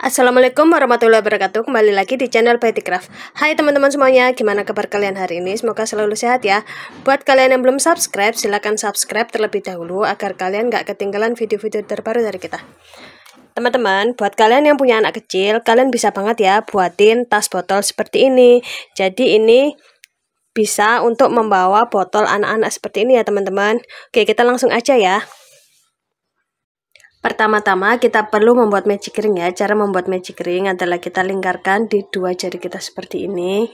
Assalamualaikum warahmatullahi wabarakatuh. Kembali lagi di channel Bettycraft. Hai teman-teman semuanya, gimana kabar kalian hari ini? Semoga selalu sehat ya. Buat kalian yang belum subscribe, silahkan subscribe terlebih dahulu agar kalian gak ketinggalan video-video terbaru dari kita. Teman-teman, buat kalian yang punya anak kecil, kalian bisa banget ya buatin tas botol seperti ini. Jadi ini bisa untuk membawa botol anak-anak seperti ini ya teman-teman. Oke, kita langsung aja ya. Pertama-tama kita perlu membuat magic ring ya. Cara membuat magic ring adalah kita lingkarkan di dua jari kita seperti ini.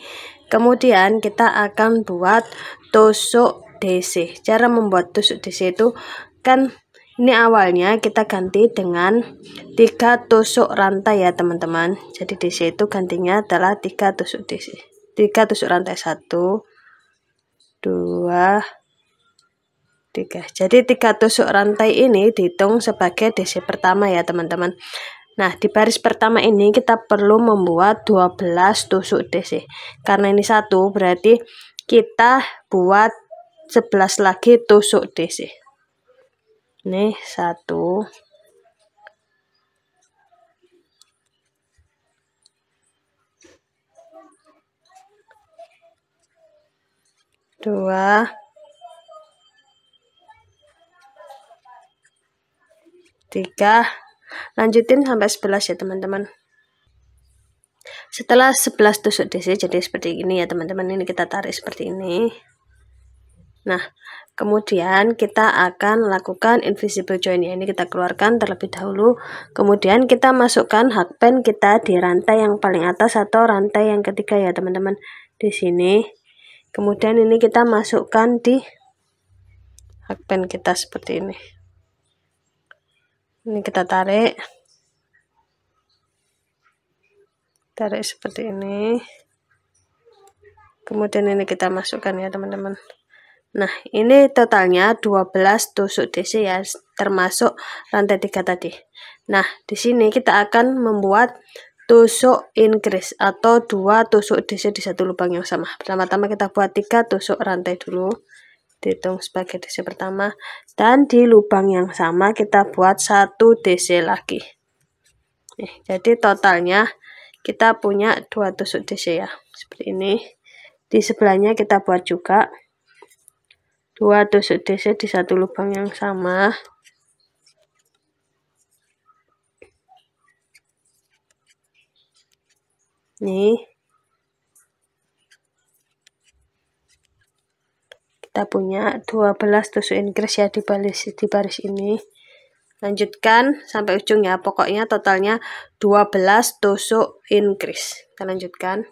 Kemudian kita akan buat tusuk DC. Cara membuat tusuk DC itu kan ini awalnya kita ganti dengan 3 tusuk rantai ya teman-teman. Jadi DC itu gantinya adalah 3 tusuk DC. 3 tusuk rantai 1 2 3. Jadi 3 tusuk rantai ini dihitung sebagai DC pertama ya teman-teman. Nah, di baris pertama ini kita perlu membuat 12 tusuk DC. Karena ini 1 berarti kita buat 11 lagi tusuk DC. Ini 1 2 3, lanjutin sampai 11 ya teman-teman. Setelah 11 tusuk DC jadi seperti ini ya teman-teman. Ini kita tarik seperti ini. Nah, kemudian kita akan lakukan invisible join ya. Ini kita keluarkan terlebih dahulu. Kemudian kita masukkan hakpen kita di rantai yang paling atas atau rantai yang ketiga ya teman-teman. Di sini. Kemudian ini kita masukkan di hakpen kita seperti ini. Ini kita tarik seperti ini. Kemudian ini kita masukkan ya teman-teman. Nah, ini totalnya 12 tusuk DC ya, termasuk rantai 3 tadi. Nah, di sini kita akan membuat tusuk increase atau 2 tusuk DC di satu lubang yang sama. Pertama-tama kita buat 3 tusuk rantai dulu. Dihitung sebagai DC pertama, dan di lubang yang sama kita buat 1 DC lagi. Jadi totalnya kita punya 2 tusuk DC ya, seperti ini. Di sebelahnya kita buat juga 2 tusuk DC di satu lubang yang sama. Nih, kita punya 12 tusuk increase ya di baris ini. Lanjutkan sampai ujung ya, pokoknya totalnya 12 tusuk increase. Kita lanjutkan.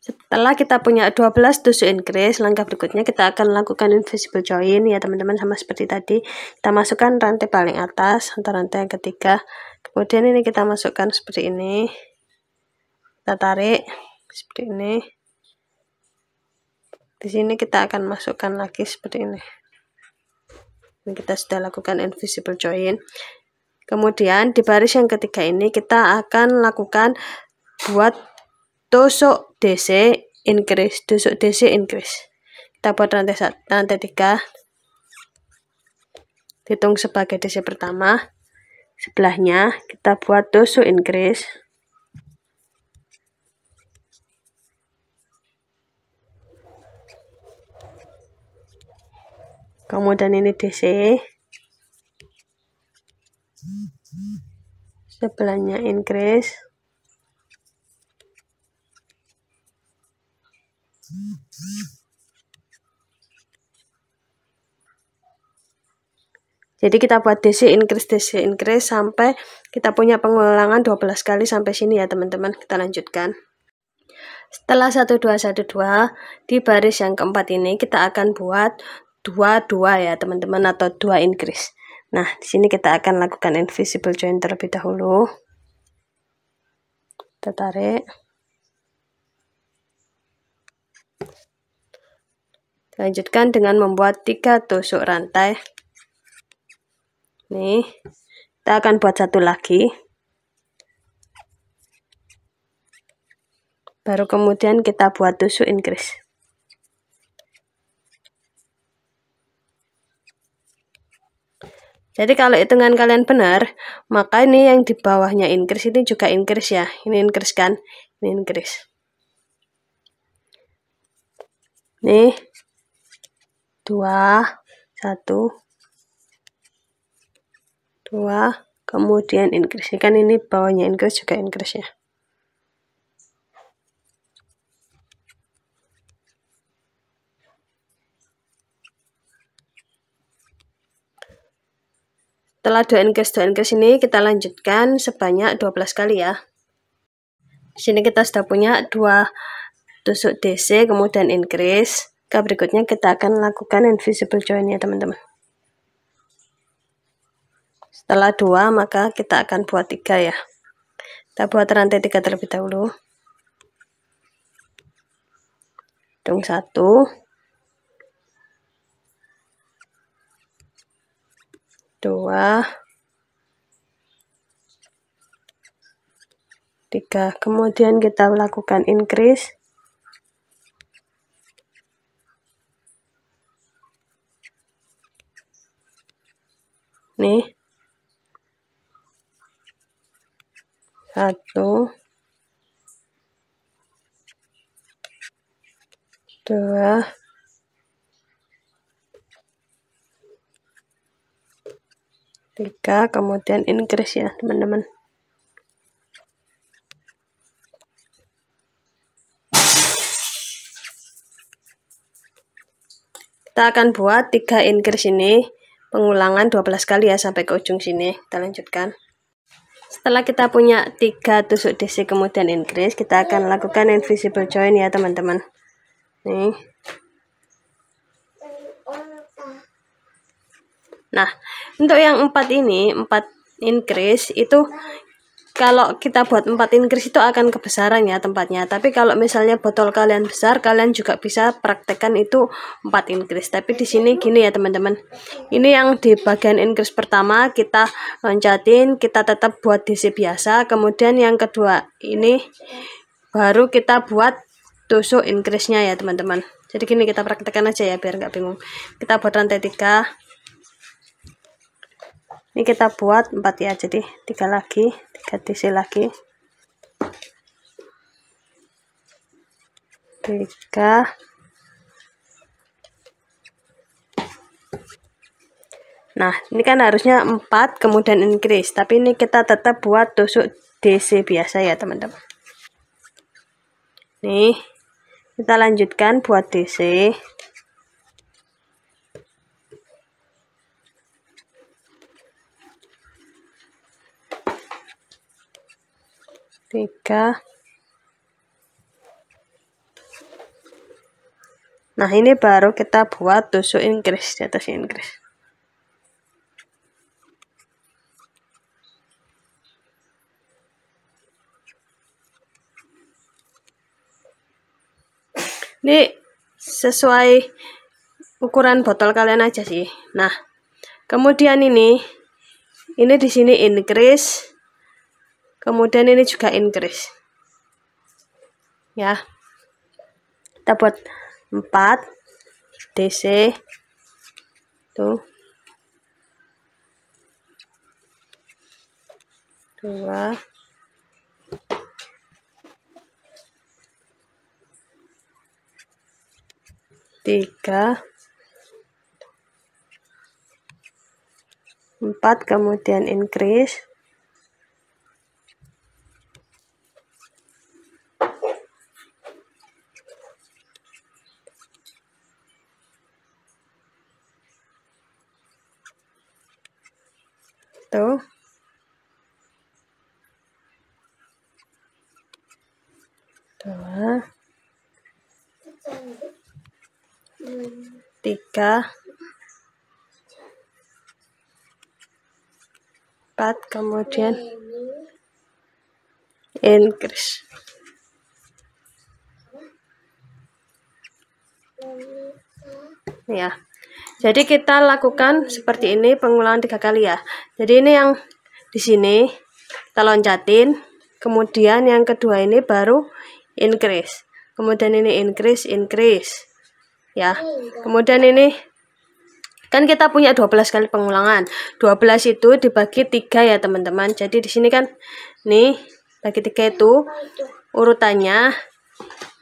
Setelah kita punya 12 tusuk increase, langkah berikutnya kita akan lakukan invisible join ya teman-teman, sama seperti tadi. Kita masukkan rantai paling atas atau rantai yang ketiga. Kemudian ini kita masukkan seperti ini. Kita tarik seperti ini. Di sini kita akan masukkan lagi seperti ini. Ini kita sudah lakukan invisible join. Kemudian di baris yang ketiga ini kita akan lakukan buat tusuk DC increase, tusuk DC increase. Kita buat rantai 3. Hitung sebagai DC pertama. Sebelahnya kita buat tusuk increase. Kemudian ini DC. Sebelahnya increase. Jadi kita buat DC increase sampai kita punya pengulangan 12 kali sampai sini ya teman-teman. Kita lanjutkan. Setelah 1 2 1 2 di baris yang keempat ini kita akan buat 2 2 ya teman-teman, atau 2 increase. Nah, di sini kita akan lakukan invisible join terlebih dahulu. Kita tarik. Lanjutkan dengan membuat 3 tusuk rantai. Nih, kita akan buat 1 lagi. Baru kemudian kita buat tusuk increase. Jadi kalau hitungan kalian benar, maka ini yang di bawahnya increase ini juga increase ya. Ini increase kan? Ini increase. Nih. 2, 1, 2, kemudian increase. Kan ini bawahnya increase juga increase ya. Setelah 2 increase ini kita lanjutkan sebanyak 12 kali ya. Di sini kita sudah punya 2 tusuk DC kemudian increase. Ke berikutnya kita akan lakukan invisible join ya teman-teman. Setelah 2 maka kita akan buat 3 ya. Kita buat rantai 3 terlebih dahulu. Hitung 1, 2, 3. Kemudian kita lakukan increase. Nih. 1, 2, 3, kemudian increase ya teman-teman. Kita akan buat 3 increase ini pengulangan 12 kali ya sampai ke ujung sini. Kita lanjutkan. Setelah kita punya 3 tusuk DC kemudian increase, kita akan lakukan invisible join ya teman-teman. Nih. Nah, untuk yang 4 ini, 4 increase itu kalau kita buat 4 increase itu akan kebesaran ya tempatnya. Tapi kalau misalnya botol kalian besar, kalian juga bisa praktekkan itu 4 increase. Tapi di sini gini ya teman-teman. Ini yang di bagian increase pertama kita loncatin, kita tetap buat DC biasa. Kemudian yang kedua ini baru kita buat tusuk increase-nya ya teman-teman. Jadi gini kita praktekkan aja ya biar nggak bingung. Kita buat rantai 3. Ini kita buat 4 ya, jadi 3 lagi, 3 DC lagi. 3. Nah, ini kan harusnya 4 kemudian increase, tapi ini kita tetap buat tusuk DC biasa ya, teman-teman. Nih, kita lanjutkan buat DC. 3. Nah, ini baru kita buat tusuk increase di atas increase. Ini sesuai ukuran botol kalian aja sih. Nah, kemudian ini di sini increase. Kemudian ini juga increase. Ya. Kita buat 4 DC. Tuh. 2. 3. 4 kemudian increase. Tuh. 2. 3. 4 kemudian increase. Ya. Jadi kita lakukan seperti ini pengulangan 3 kali ya. Jadi ini yang di sini kita loncatin, kemudian yang kedua ini baru increase. Kemudian ini increase. Ya. Kemudian ini Kan kita punya 12 kali pengulangan. 12 itu dibagi 3 ya teman-teman. Jadi di sini kan nih bagi 3 itu urutannya.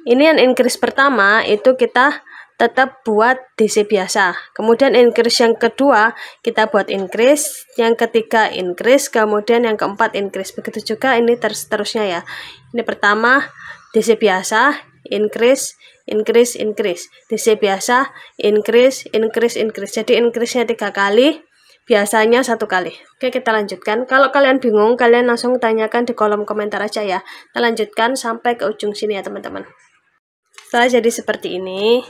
Ini yang increase pertama itu kita tetap buat DC biasa. Kemudian increase yang kedua kita buat increase, yang ketiga increase, kemudian yang keempat increase. Begitu juga ini terusnya ya. Ini pertama DC biasa, increase, increase, increase. DC biasa, increase, increase, increase. Jadi increase-nya 3 kali, biasanya 1 kali. Oke, kita lanjutkan. Kalau kalian bingung, kalian langsung tanyakan di kolom komentar aja ya. Kita lanjutkan sampai ke ujung sini ya teman-teman. Setelah jadi seperti ini,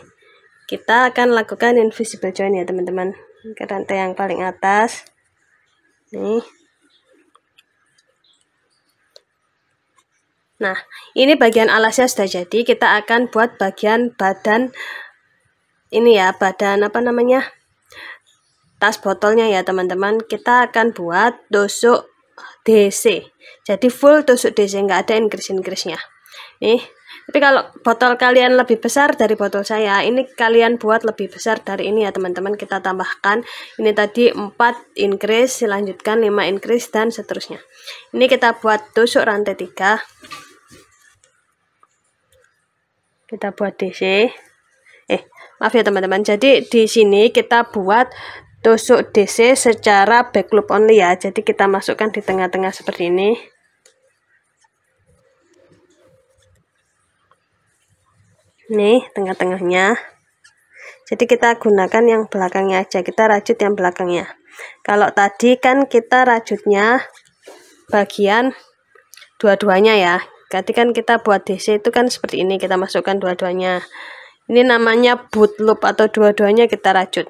kita akan lakukan invisible join ya teman-teman. Ke rantai yang paling atas. Nih. Nah, ini bagian alasnya sudah jadi. Kita akan buat bagian badan ini ya, badan apa namanya, tas botolnya ya teman-teman. Kita akan buat tusuk DC. Jadi full tusuk DC, nggak ada increase-nya. Nih, tapi kalau botol kalian lebih besar dari botol saya, ini kalian buat lebih besar dari ini ya teman-teman. Kita tambahkan ini tadi 4 increase, lanjutkan 5 increase dan seterusnya. Ini kita buat tusuk rantai 3. Kita buat DC. Maaf ya teman-teman. Jadi di sini kita buat tusuk DC secara back loop only ya. Jadi kita masukkan di tengah-tengah seperti ini. Nih, tengah-tengahnya. Jadi kita gunakan yang belakangnya aja. Kita rajut yang belakangnya. Kalau tadi kan kita rajutnya bagian dua-duanya ya. Tadi kan kita buat DC itu kan seperti ini, kita masukkan dua-duanya. Ini namanya boot loop atau dua-duanya kita rajut.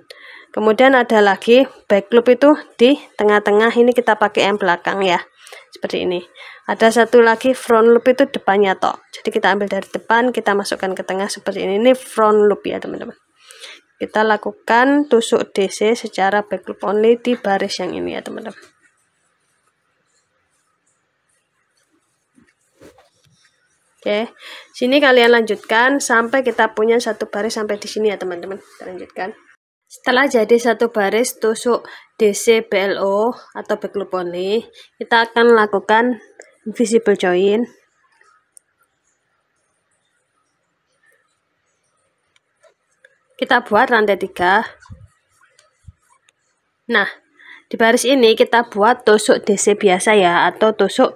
Kemudian ada lagi back loop itu di tengah-tengah, ini kita pakai yang belakang ya. Seperti ini. Ada satu lagi front loop itu depannya tok. Jadi kita ambil dari depan, kita masukkan ke tengah seperti ini. Ini front loop ya teman-teman. Kita lakukan tusuk DC secara back loop only di baris yang ini ya teman-teman. Oke, sini kalian lanjutkan sampai kita punya satu baris sampai di sini ya teman-teman. Kita lanjutkan. Setelah jadi satu baris tusuk DC BLO atau back loop only, kita akan lakukan invisible join. Kita buat rantai 3. Nah, di baris ini kita buat tusuk DC biasa ya, atau tusuk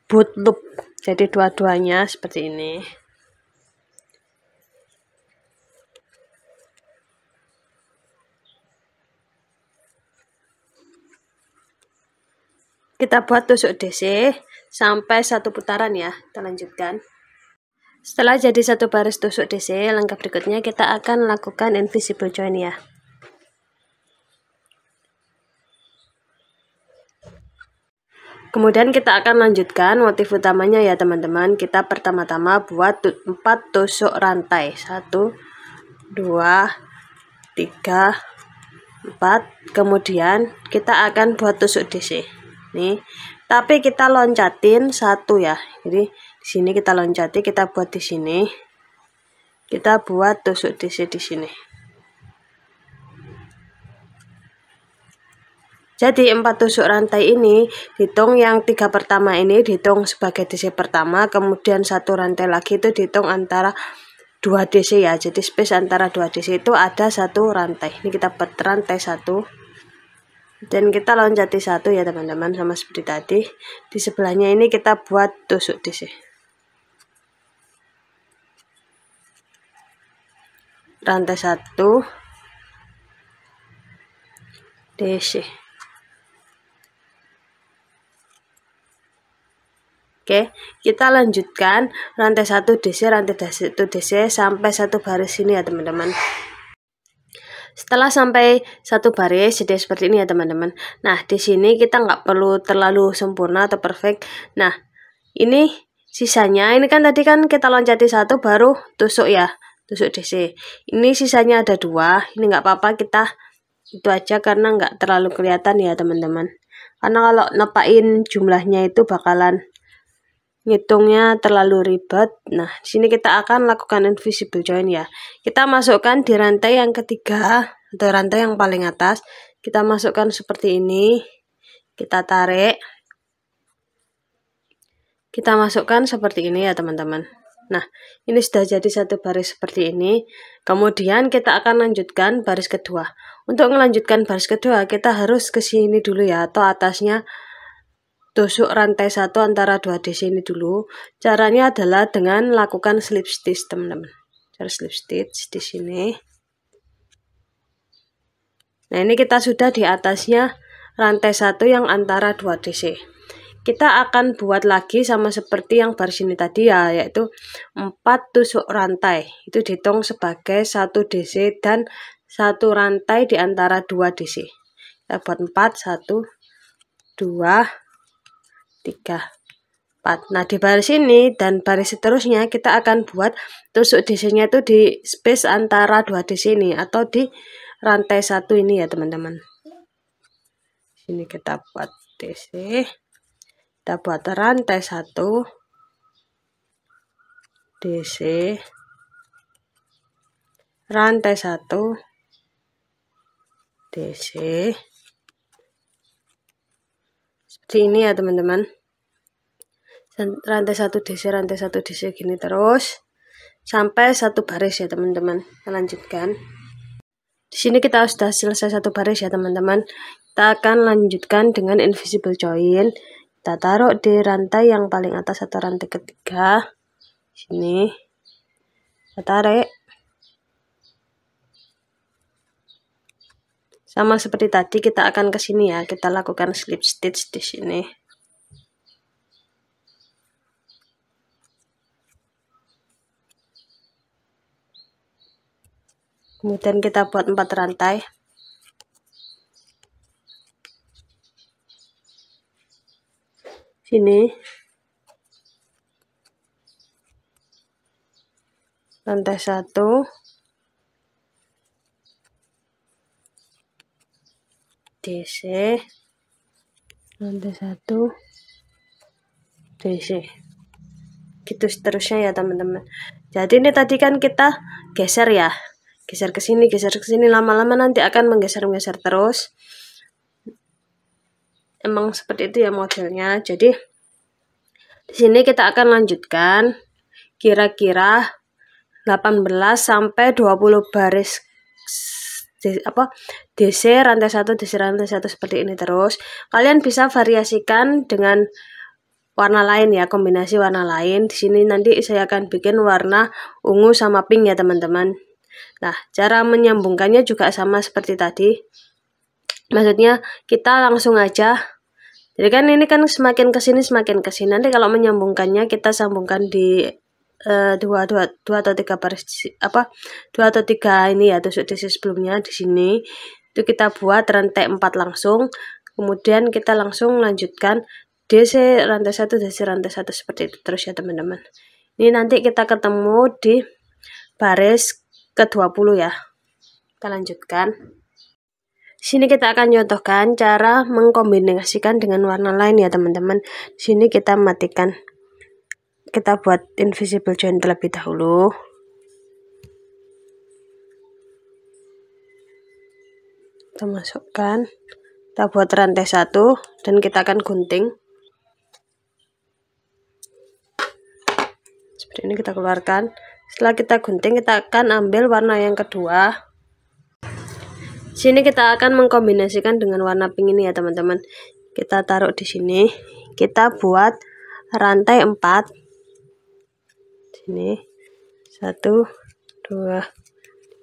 boot loop. Jadi dua-duanya seperti ini. Kita buat tusuk DC sampai satu putaran ya. Kita lanjutkan. Setelah jadi satu baris tusuk DC, langkah berikutnya kita akan lakukan invisible join ya. Kemudian kita akan lanjutkan motif utamanya ya teman-teman. Kita pertama-tama buat 4 tusuk rantai. 1, 2, 3, 4. Kemudian kita akan buat tusuk DC. Nih, tapi kita loncatin 1 ya. Jadi di sini kita loncati, kita buat di sini. Kita buat tusuk DC di sini. Jadi 4 tusuk rantai ini dihitung, yang 3 pertama ini dihitung sebagai DC pertama, kemudian 1 rantai lagi itu dihitung antara 2 DC ya. Jadi space antara 2 DC itu ada 1 rantai. Ini kita buat rantai 1. Dan kita loncati 1 ya teman-teman, sama seperti tadi. Di sebelahnya ini kita buat tusuk DC. Rantai 1 DC. Oke, kita lanjutkan rantai 1 DC, rantai 1 DC sampai satu baris ini ya teman-teman. Setelah sampai satu baris jadi seperti ini ya teman-teman. Nah, di sini kita nggak perlu terlalu sempurna atau perfect. Nah, ini sisanya, ini kan tadi kan kita loncati 1 baru tusuk ya, tusuk DC. Ini sisanya ada 2, ini nggak apa-apa, kita itu aja karena nggak terlalu kelihatan ya teman-teman. Karena kalau nepain jumlahnya itu bakalan ngitungnya terlalu ribet. Nah, di sini kita akan lakukan invisible join ya. Kita masukkan di rantai yang ketiga atau rantai yang paling atas, kita masukkan seperti ini, kita tarik, kita masukkan seperti ini ya teman-teman. Nah, ini sudah jadi satu baris seperti ini. Kemudian kita akan lanjutkan baris kedua. Untuk melanjutkan baris kedua, kita harus ke sini dulu ya, atau atasnya tusuk rantai 1 antara 2 di sini dulu. Caranya adalah dengan lakukan slip stitch teman-teman. Cara slip stitch di sini. Nah, ini kita sudah di atasnya rantai 1 yang antara 2 DC. Kita akan buat lagi sama seperti yang baris ini tadi ya, yaitu 4 tusuk rantai. Itu dihitung sebagai 1 DC dan 1 rantai di antara 2 DC. Kita buat 4, 1, 2, 3, 4. Nah, di baris ini dan baris seterusnya kita akan buat tusuk DC-nya itu di space antara 2 DC ini atau di rantai 1 ini ya teman-teman. Sini kita buat DC, kita buat rantai 1 DC, rantai 1 DC, seperti ini ya teman-teman. Rantai 1 DC, rantai 1 DC gini terus sampai 1 baris ya teman-teman. Kita lanjutkan. Di sini kita sudah selesai 1 baris ya teman-teman. Kita akan lanjutkan dengan invisible join. Kita taruh di rantai yang paling atas atau rantai ketiga. Sini. Kita tarik. Sama seperti tadi, kita akan ke sini ya. Kita lakukan slip stitch di sini. Kemudian kita buat 4 rantai. Sini. Rantai 1. DC. Rantai 1. DC. Gitu seterusnya ya teman-teman. Jadi ini tadi kan kita geser ya. Geser ke sini, lama-lama nanti akan menggeser-geser terus. Emang seperti itu ya modelnya. Jadi di sini kita akan lanjutkan kira-kira 18 sampai 20 baris DC rantai 1 DC rantai 1 seperti ini terus. Kalian bisa variasikan dengan warna lain ya, kombinasi warna lain. Di sini nanti saya akan bikin warna ungu sama pink ya teman-teman. Nah, cara menyambungkannya juga sama seperti tadi. Maksudnya kita langsung aja. Jadi kan ini kan semakin ke sini semakin ke sini. Nanti kalau menyambungkannya kita sambungkan di 2 atau 3 baris 2 atau 3 ini ya tusuk DC sebelumnya di sini. Itu kita buat rantai 4 langsung. Kemudian kita langsung lanjutkan DC rantai 1 DC rantai 1 seperti itu terus ya teman-teman. Ini nanti kita ketemu di baris ke-20 ya. Kita lanjutkan. Sini kita akan contohkan cara mengkombinasikan dengan warna lain ya teman-teman. Sini kita matikan. Kita buat invisible join terlebih dahulu. Kita masukkan. Kita buat rantai 1 dan kita akan gunting. Seperti ini kita keluarkan. Setelah kita gunting, kita akan ambil warna yang kedua. Sini kita akan mengkombinasikan dengan warna pink ini ya teman-teman. Kita taruh di sini. Kita buat rantai 4. Sini. 1, 2,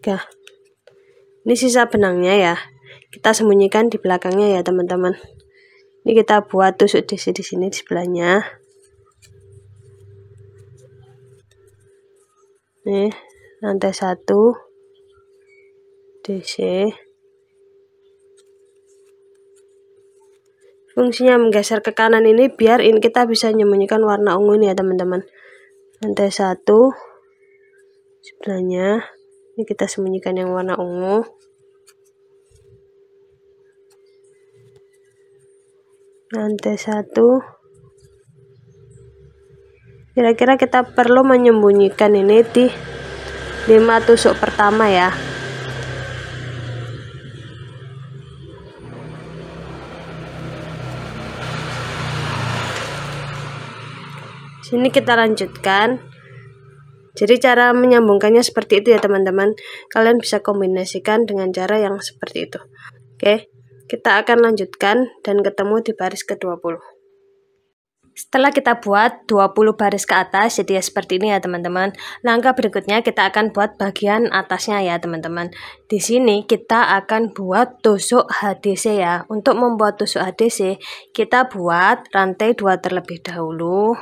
3. Ini sisa benangnya ya. Kita sembunyikan di belakangnya ya teman-teman. Ini kita buat tusuk DC di sini di sebelahnya. Nih, rantai 1 DC. Fungsinya menggeser ke kanan ini biar ini kita bisa menyembunyikan warna ungu ini ya teman-teman. Rantai 1 sebelahnya. Ini kita sembunyikan yang warna ungu. Rantai 1. Kira-kira kita perlu menyembunyikan ini di 5 tusuk pertama ya. Sini kita lanjutkan. Jadi cara menyambungkannya seperti itu ya teman-teman. Kalian bisa kombinasikan dengan cara yang seperti itu. Oke, kita akan lanjutkan dan ketemu di baris ke-20. Setelah kita buat 20 baris ke atas, jadi ya seperti ini ya teman-teman. Langkah berikutnya kita akan buat bagian atasnya ya teman-teman. Di sini kita akan buat tusuk HDC ya. Untuk membuat tusuk HDC, kita buat rantai 2 terlebih dahulu.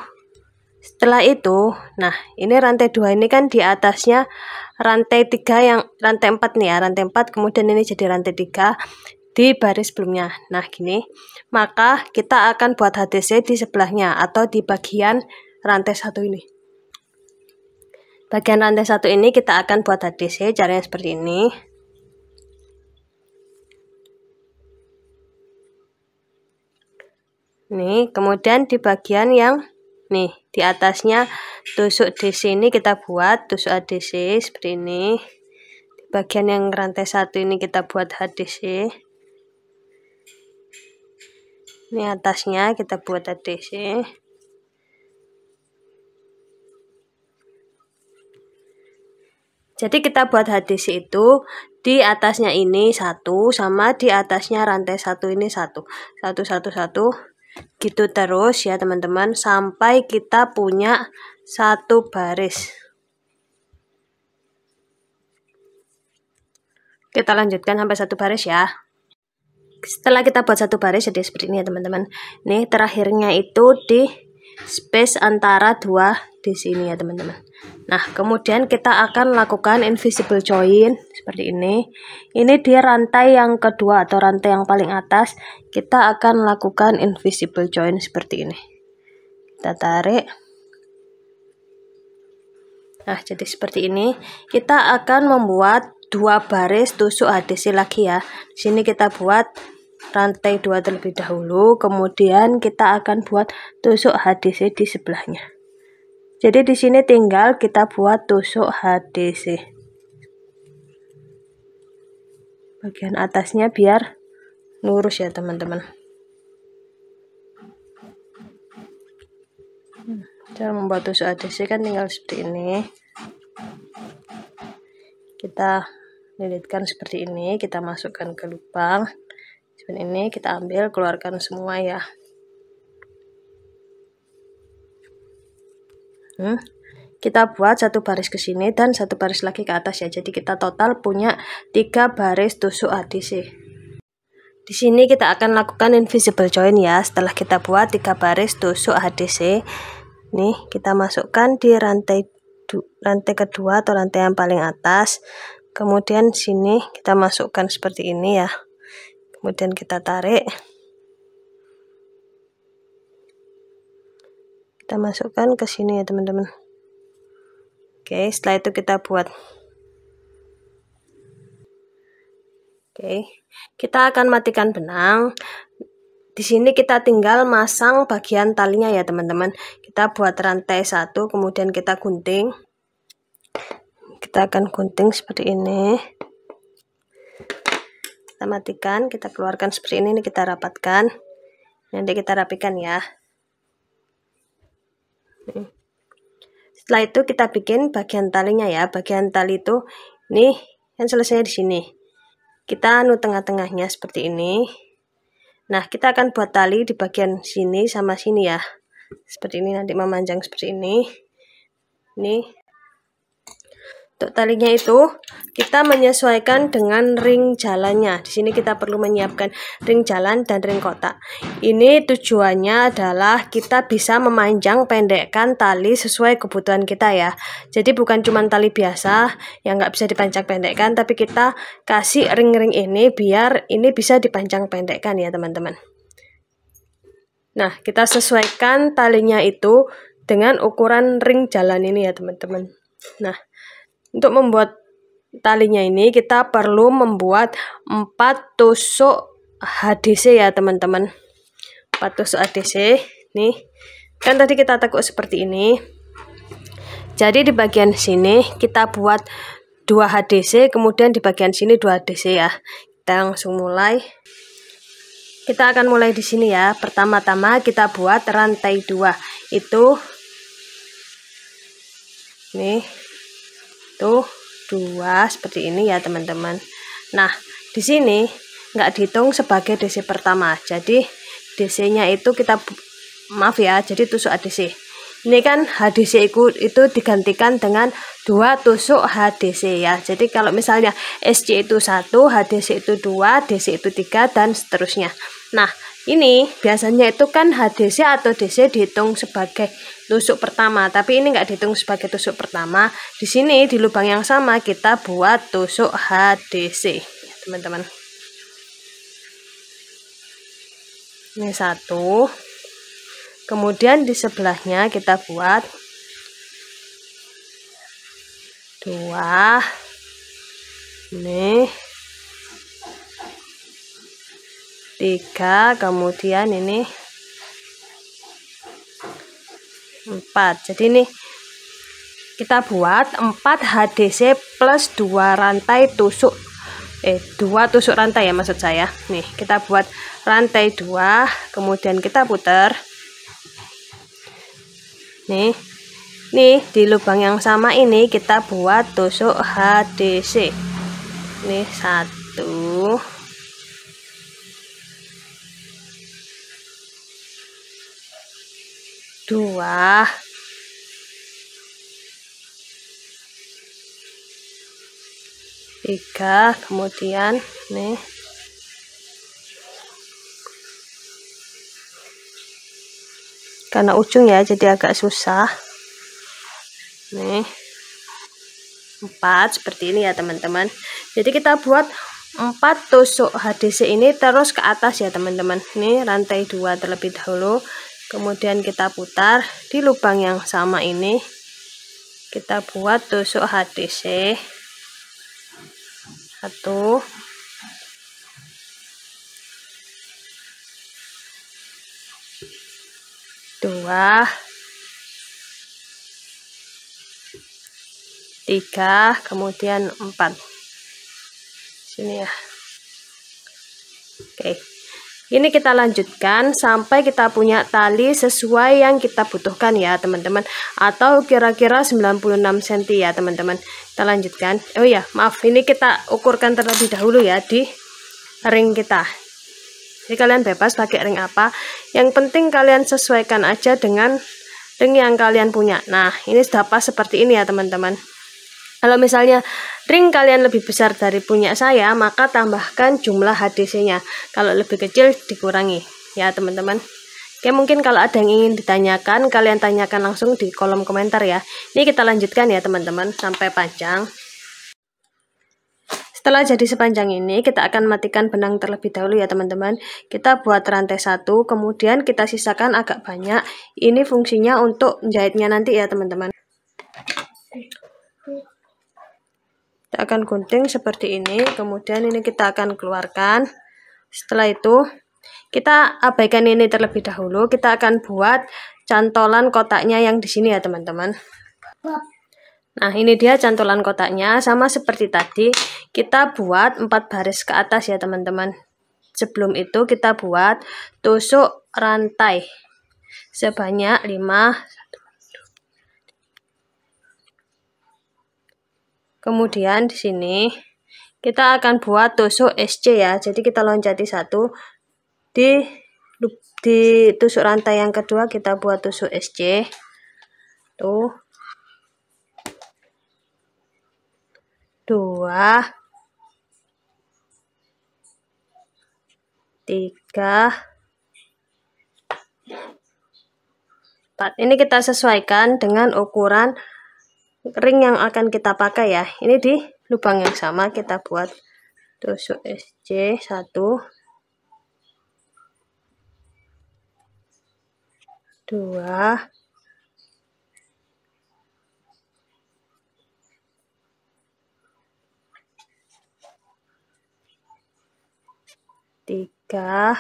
Setelah itu, nah ini rantai 2 ini kan di atasnya rantai 3 yang rantai 4 nih ya, rantai 4, kemudian ini jadi rantai 3 di baris sebelumnya. Nah gini, maka kita akan buat HDC di sebelahnya atau di bagian rantai 1 ini. Bagian rantai 1 ini kita akan buat HDC, caranya seperti ini. Nih, kemudian di bagian yang nih di atasnya tusuk DC ini kita buat tusuk HDC seperti ini. Di bagian yang rantai 1 ini kita buat HDC. Ini atasnya kita buat HDC. Jadi kita buat HDC itu di atasnya ini 1 sama di atasnya rantai 1 ini 1. 1 1 1 gitu terus ya teman-teman sampai kita punya 1 baris. Kita lanjutkan sampai 1 baris ya. Setelah kita buat 1 baris jadi seperti ini ya teman-teman. Nih terakhirnya itu di space antara 2 di sini ya teman-teman. Nah kemudian kita akan lakukan invisible join seperti ini. Ini di rantai yang kedua atau rantai yang paling atas kita akan lakukan invisible join seperti ini. Kita tarik. Nah jadi seperti ini. Kita akan membuat 2 baris tusuk HDC lagi ya. Di sini kita buat rantai 2 terlebih dahulu, kemudian kita akan buat tusuk HDC di sebelahnya. Jadi di sini tinggal kita buat tusuk HDC. Bagian atasnya biar lurus ya teman-teman. Cara membuat tusuk HDC kan tinggal seperti ini. Kita lilitkan seperti ini, kita masukkan ke lubang. Seperti ini kita ambil, keluarkan semua ya. Kita buat 1 baris ke sini dan 1 baris lagi ke atas ya. Jadi kita total punya 3 baris tusuk HDC. Di sini kita akan lakukan invisible join ya. Setelah kita buat 3 baris tusuk HDC, nih kita masukkan di rantai kedua atau rantai yang paling atas. Kemudian sini kita masukkan seperti ini ya. Kemudian kita tarik. Kita masukkan ke sini ya teman-teman. Oke, setelah itu kita buat. Oke, kita akan matikan benang. Di sini kita tinggal masang bagian talinya ya teman-teman. Kita buat rantai 1, kemudian kita gunting. Kita akan gunting seperti ini. Kita matikan, kita keluarkan seperti ini kita rapatkan. Nanti kita rapikan ya. Setelah itu kita bikin bagian talinya ya. Bagian tali itu nih yang selesai di sini. Kita anu tengah-tengahnya seperti ini. Nah, kita akan buat tali di bagian sini sama sini ya. Seperti ini nanti memanjang seperti ini. Nih. Untuk talinya itu kita menyesuaikan dengan ring jalannya. Di sini kita perlu menyiapkan ring jalan dan ring kotak. Ini tujuannya adalah kita bisa memanjang pendekkan tali sesuai kebutuhan kita ya. Jadi bukan cuma tali biasa yang nggak bisa dipanjang pendekkan, tapi kita kasih ring-ring ini biar ini bisa dipanjang pendekkan ya teman-teman. Nah, kita sesuaikan talinya itu dengan ukuran ring jalan ini ya teman-teman. Nah, untuk membuat talinya ini kita perlu membuat 4 tusuk HDC ya teman-teman. 4 tusuk HDC. Nih, kan tadi kita tekuk seperti ini. Jadi di bagian sini kita buat 2 HDC, kemudian di bagian sini 2 HDC ya. Kita langsung mulai. Kita akan mulai di sini ya. Pertama-tama kita buat rantai 2. Itu nih tuh 2 seperti ini ya teman-teman. Nah di sini nggak dihitung sebagai DC pertama, jadi DC-nya itu kita maaf ya, jadi tusuk HDC. Ini kan HDC itu digantikan dengan 2 tusuk HDC ya. Jadi kalau misalnya SC itu 1, HDC itu 2, DC itu 3 dan seterusnya. Nah, ini biasanya itu kan HDC atau DC dihitung sebagai tusuk pertama, tapi ini nggak dihitung sebagai tusuk pertama. Di sini di lubang yang sama kita buat tusuk HDC, teman-teman. Ini 1. Kemudian di sebelahnya kita buat 2. Ini 3, kemudian ini 4. Jadi ini kita buat 4 HDC plus 2 rantai tusuk 2 tusuk rantai ya maksud saya. Nih, kita buat rantai 2, kemudian kita putar. Nih di lubang yang sama ini kita buat tusuk HDC. Nih 1, 2, 3, kemudian nih karena ujung ya jadi agak susah. Nih 4 seperti ini ya teman-teman. Jadi kita buat 4 tusuk HDC ini terus ke atas ya teman-teman. Nih rantai 2 terlebih dahulu, kemudian kita putar di lubang yang sama ini kita buat tusuk HDC 1, 2, 3, kemudian 4. Sini ya. Oke. Ini kita lanjutkan sampai kita punya tali sesuai yang kita butuhkan ya teman-teman, atau kira-kira 96 cm ya teman-teman. Kita lanjutkan. Oh ya, maaf, ini kita ukurkan terlebih dahulu ya di ring kita. Jadi kalian bebas pakai ring apa, yang penting kalian sesuaikan aja dengan ring yang kalian punya. Nah, ini sudah pas seperti ini ya teman-teman. Kalau misalnya ring kalian lebih besar dari punya saya, maka tambahkan jumlah HDC-nya. Kalau lebih kecil dikurangi ya teman-teman. Oke, mungkin kalau ada yang ingin ditanyakan, kalian tanyakan langsung di kolom komentar ya. Ini kita lanjutkan ya teman-teman sampai panjang. Setelah jadi sepanjang ini, kita akan matikan benang terlebih dahulu ya teman-teman. Kita buat rantai 1, kemudian kita sisakan agak banyak. Ini fungsinya untuk jahitnya nanti ya teman-teman. Kita akan gunting seperti ini, kemudian ini kita akan keluarkan. Setelah itu, kita abaikan ini terlebih dahulu. Kita akan buat cantolan kotaknya yang di sini ya teman-teman. Nah, ini dia cantolan kotaknya, sama seperti tadi, kita buat 4 baris ke atas ya teman-teman. Sebelum itu kita buat tusuk rantai sebanyak 5. Kemudian di sini kita akan buat tusuk SC ya. Jadi kita loncati 1, di tusuk rantai yang kedua kita buat tusuk SC. Tuh. 2, 3, 4. Ini kita sesuaikan dengan ukuran ring yang akan kita pakai ya. Ini di lubang yang sama kita buat tusuk SC 1, 2, 3,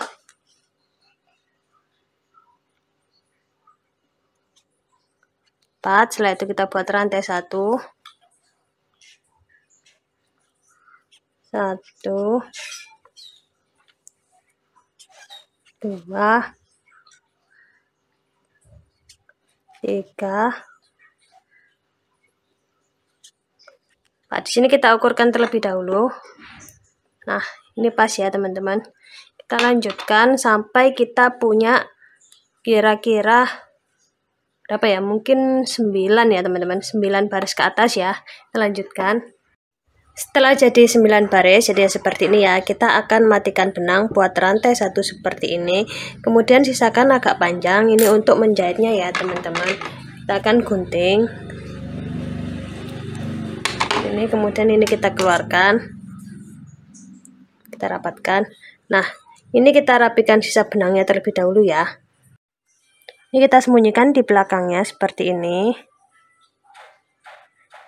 4. Setelah itu kita buat rantai 1, 2, 3, Nah, di sini kita ukurkan terlebih dahulu. Nah, ini pas ya teman-teman. Kita lanjutkan sampai kita punya kira-kira berapa ya? Mungkin 9 ya teman-teman. 9 baris ke atas ya. Kita lanjutkan. Setelah jadi 9 baris, jadi seperti ini ya, kita akan matikan benang buat rantai 1 seperti ini. Kemudian sisakan agak panjang, ini untuk menjahitnya ya teman-teman. Kita akan gunting. Ini kemudian ini kita keluarkan. Kita rapatkan. Nah, ini kita rapikan sisa benangnya terlebih dahulu ya. Ini kita sembunyikan di belakangnya seperti ini.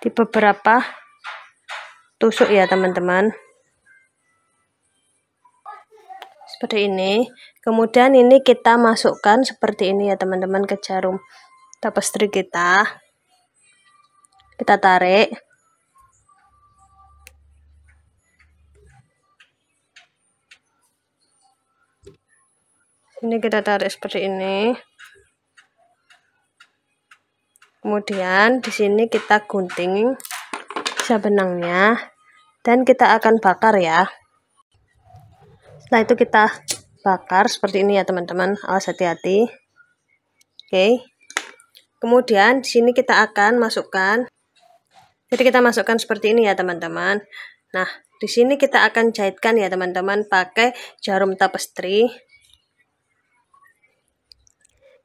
Di beberapa tusuk ya teman-teman, seperti ini. Kemudian ini kita masukkan seperti ini ya teman-teman ke jarum tapestri kita tarik. Ini kita tarik seperti ini. Kemudian di sini kita gunting sisa benangnya dan kita akan bakar ya. Setelah itu kita bakar seperti ini ya teman-teman, awas hati-hati. Oke. Kemudian di sini kita akan masukkan, jadi kita masukkan seperti ini ya teman-teman. Nah, di sini kita akan jahitkan ya teman-teman pakai jarum tapestri.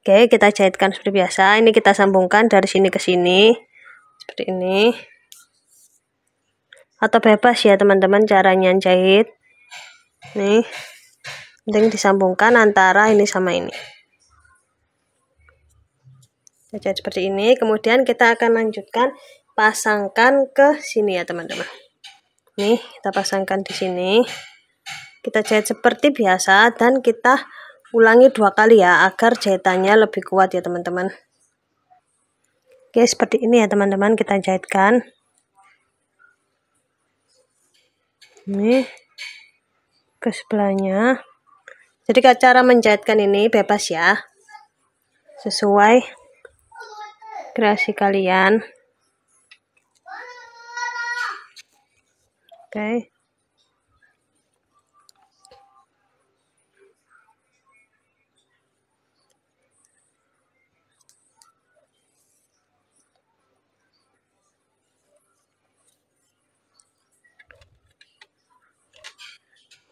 Oke, kita jahitkan seperti biasa. Ini kita sambungkan dari sini ke sini seperti ini. Atau bebas ya teman-teman caranya jahit. Nih, penting disambungkan antara ini sama ini. Kita jahit seperti ini. Kemudian kita akan lanjutkan pasangkan ke sini ya teman-teman. Nih, kita pasangkan di sini. Kita jahit seperti biasa dan kita ulangi 2 kali ya agar jahitannya lebih kuat ya teman-teman. Oke, seperti ini ya teman-teman, kita jahitkan. Ini ke sebelahnya. Jadi cara menjahitkan ini bebas ya, sesuai kreasi kalian. Oke.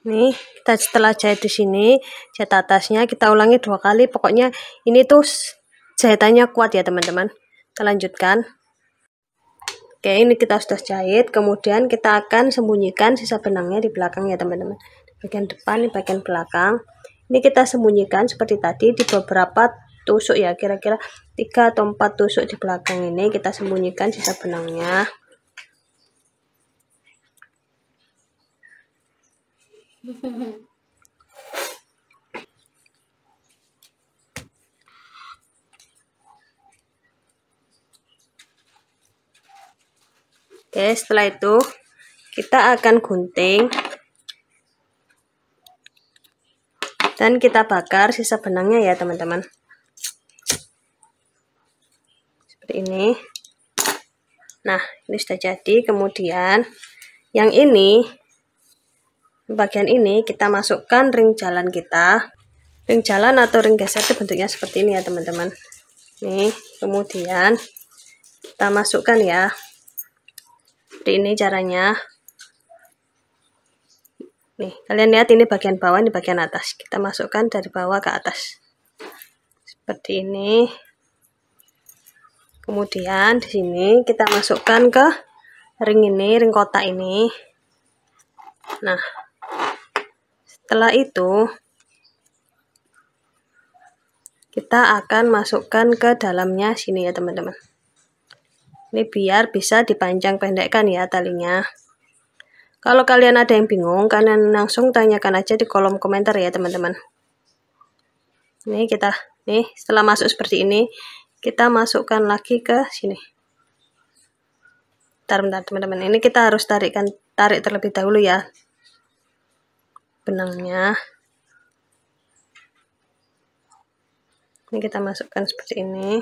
Nih, kita setelah jahit di sini, jahit atasnya kita ulangi 2 kali. Pokoknya ini tuh jahitannya kuat ya teman-teman. Kita lanjutkan. Oke, ini kita sudah jahit. Kemudian kita akan sembunyikan sisa benangnya di belakang ya teman-teman. Bagian depan, di bagian belakang. Ini kita sembunyikan seperti tadi di beberapa tusuk ya, kira-kira 3 atau 4 tusuk di belakang ini kita sembunyikan sisa benangnya. Oke, setelah itu kita akan gunting dan kita bakar sisa benangnya ya teman-teman. Seperti ini. Nah, ini sudah jadi. Kemudian yang ini, bagian ini kita masukkan ring jalan kita. Ring jalan atau ring geser itu bentuknya seperti ini ya teman-teman. Nih, kemudian kita masukkan ya. Seperti ini caranya. Nih, kalian lihat ini bagian bawah, ini bagian atas. Kita masukkan dari bawah ke atas. Seperti ini. Kemudian di sini kita masukkan ke ring ini, ring kotak ini. Nah, setelah itu kita akan masukkan ke dalamnya sini ya teman-teman. Ini biar bisa dipanjang pendekkan ya talinya. Kalau kalian ada yang bingung, kalian langsung tanyakan aja di kolom komentar ya teman-teman. Ini kita, nih setelah masuk seperti ini, kita masukkan lagi ke sini. Bentar teman-teman, ini kita harus tarik terlebih dahulu ya benangnya. Ini kita masukkan seperti ini.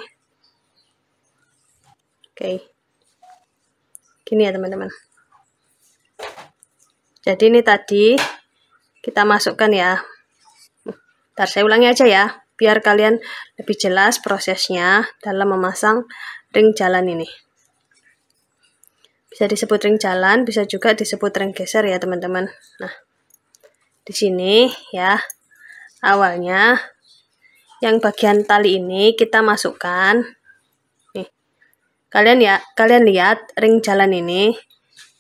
Oke. Gini ya teman-teman. Jadi ini tadi kita masukkan ya. Ntar saya ulangi aja ya, biar kalian lebih jelas prosesnya dalam memasang ring jalan ini. Bisa disebut ring jalan, bisa juga disebut ring geser ya teman-teman. Nah, di sini ya, awalnya yang bagian tali ini kita masukkan. Nih, kalian lihat ring jalan ini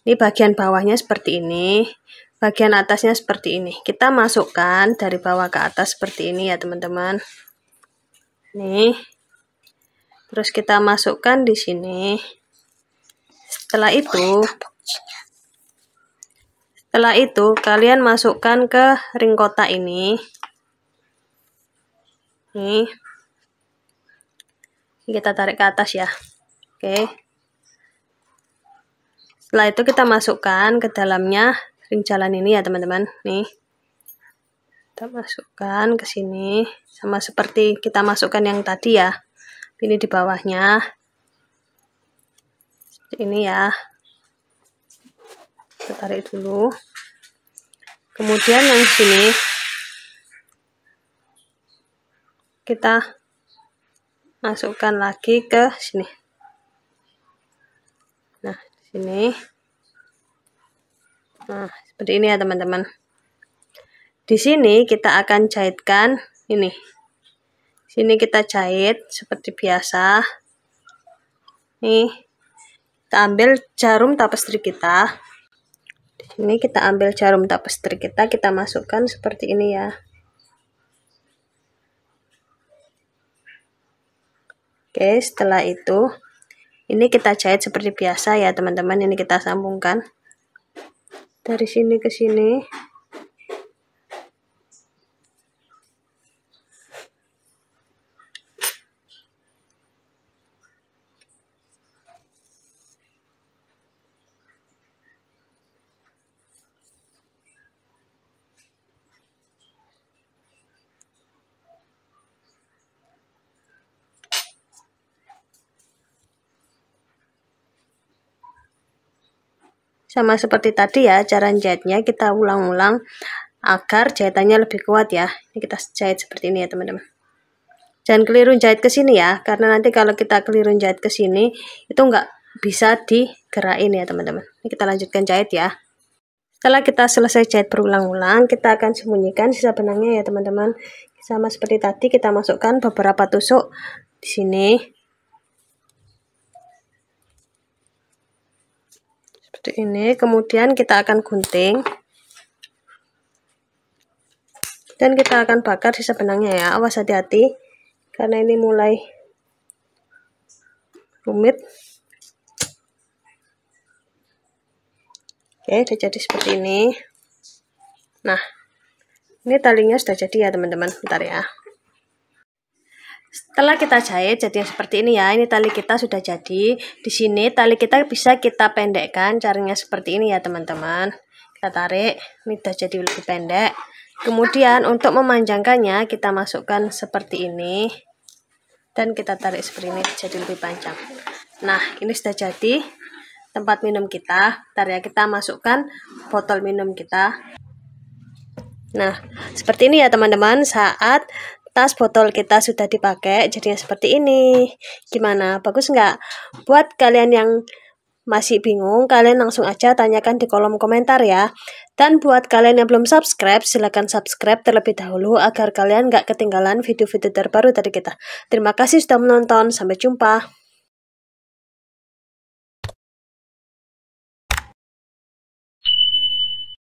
bagian bawahnya seperti ini. Bagian atasnya seperti ini. Kita masukkan dari bawah ke atas seperti ini ya teman-teman. Nih. Terus kita masukkan di sini. Setelah itu kalian masukkan ke ring kotak ini. Nih. Kita tarik ke atas ya. Oke. Setelah itu kita masukkan ke dalamnya ring jalan ini ya teman-teman. Nih, kita masukkan ke sini sama seperti kita masukkan yang tadi ya. Ini di bawahnya seperti ini ya. Kita tarik dulu. Kemudian yang sini kita masukkan lagi ke sini. Nah, di sini. Nah, seperti ini ya teman-teman. Di sini kita akan jahitkan ini. Sini kita jahit seperti biasa. Nih, kita ambil jarum tapestri kita. Di sini kita ambil jarum tapestri kita masukkan seperti ini ya. Oke, setelah itu ini kita jahit seperti biasa ya teman-teman. Ini kita sambungkan dari sini ke sini. Sama seperti tadi ya, cara jahitnya kita ulang-ulang agar jahitannya lebih kuat ya. Ini kita jahit seperti ini ya teman-teman. Jangan keliru jahit ke sini ya, karena nanti kalau kita keliru jahit ke sini itu nggak bisa digerakin ya teman-teman. Ini kita lanjutkan jahit ya. Setelah kita selesai jahit berulang-ulang, kita akan sembunyikan sisa benangnya ya teman-teman. Sama seperti tadi kita masukkan beberapa tusuk di sini. Seperti ini, kemudian kita akan gunting dan kita akan bakar sisa benangnya ya. Awas hati-hati karena ini mulai rumit. Oke, udah jadi seperti ini. Nah, ini talinya sudah jadi ya teman-teman. Bentar ya. Setelah kita jahit jadi seperti ini ya, ini tali kita sudah jadi. Di sini tali kita bisa kita pendekkan, caranya seperti ini ya teman-teman. Kita tarik, ini sudah jadi lebih pendek. Kemudian untuk memanjangkannya kita masukkan seperti ini dan kita tarik seperti ini jadi lebih panjang. Nah, ini sudah jadi tempat minum kita. Ntar ya, kita masukkan botol minum kita. Nah, seperti ini ya teman-teman. Saat tas botol kita sudah dipakai jadinya seperti ini. Gimana, bagus nggak? Buat kalian yang masih bingung, kalian langsung aja tanyakan di kolom komentar ya. Dan buat kalian yang belum subscribe, silahkan subscribe terlebih dahulu agar kalian nggak ketinggalan video-video terbaru dari kita. Terima kasih sudah menonton, sampai jumpa.